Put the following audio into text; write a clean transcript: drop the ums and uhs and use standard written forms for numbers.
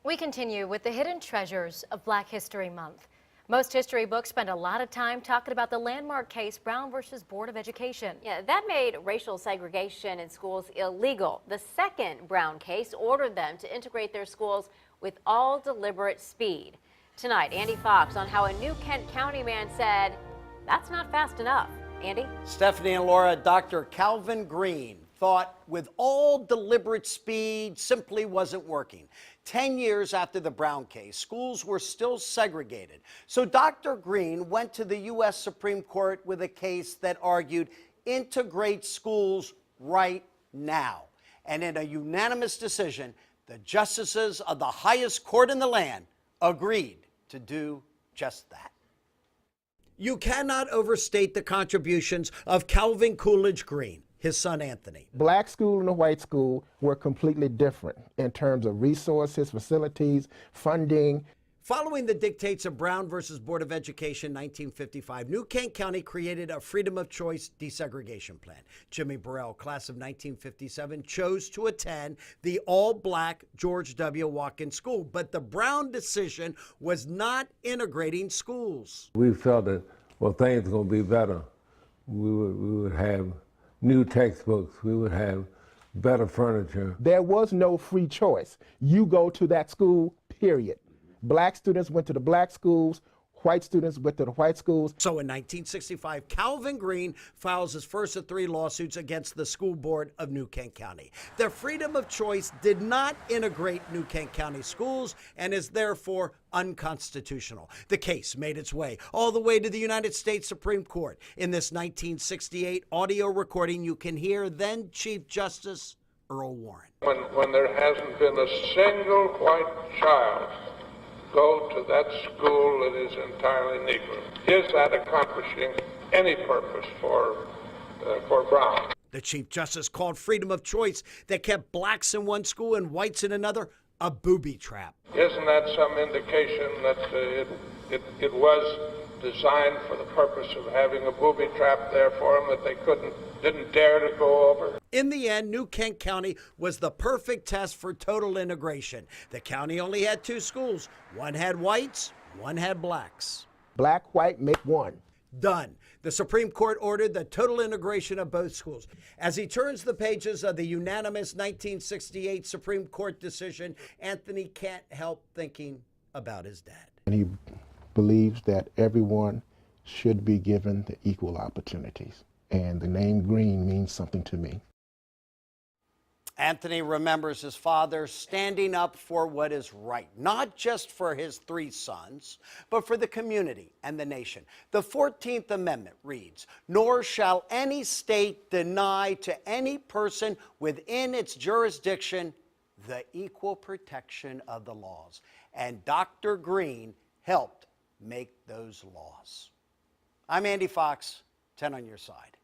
We continue with the hidden treasures of Black History Month. Most history books spend a lot of time talking about the landmark case Brown versus Board of Education. Yeah, that made racial segregation in schools illegal. The second Brown case ordered them to integrate their schools with all deliberate speed. Tonight, Andy Fox on how a New Kent County man said, that's not fast enough. Andy? Stephanie and Laura, Dr. Calvin Green thought with all deliberate speed simply wasn't working. 10 years after the Brown case, schools were still segregated. So Dr. Green went to the U.S. Supreme Court with a case that argued integrate schools right now. And in a unanimous decision, the justices of the highest court in the land agreed to do just that. You cannot overstate the contributions of Calvin Coolidge Green, his son Anthony. Black school and the white school were completely different in terms of resources, facilities, funding. Following the dictates of Brown versus Board of Education 1955, New Kent County created a freedom of choice desegregation plan. Jimmy Burrell, class of 1957, chose to attend the all-black George W. Watkins School, but the Brown decision was not integrating schools. We felt that, well, things were going to be better. We would have new textbooks. We would have better furniture. There was no free choice. You go to that school, period. Black students went to the black schools, white students went to the white schools. So in 1965, Calvin Green files his first of 3 lawsuits against the school board of New Kent County. The freedom of choice did not integrate New Kent County schools and is therefore unconstitutional. The case made its way all the way to the United States Supreme Court. In this 1968 audio recording, you can hear then Chief Justice Earl Warren. When there hasn't been a single white child go to that school that is entirely Negro. Is that accomplishing any purpose for Brown? The Chief Justice called freedom of choice that kept blacks in one school and whites in another a booby trap. Isn't that some indication that it was designed for the purpose of having a booby trap there for them that they didn't dare to go over? In the end, New Kent County was the perfect test for total integration. The county only had 2 schools. One had whites, one had blacks. Black, white, make one. Done. The Supreme Court ordered the total integration of both schools. As he turns the pages of the unanimous 1968 Supreme Court decision, Anthony can't help thinking about his dad. And he believes that everyone should be given the equal opportunities. And the name Green means something to me. Anthony remembers his father standing up for what is right, not just for his 3 sons, but for the community and the nation. The 14th Amendment reads, "Nor shall any state deny to any person within its jurisdiction the equal protection of the laws." And Dr. Green helped make those laws. I'm Andy Fox, 10 on your side.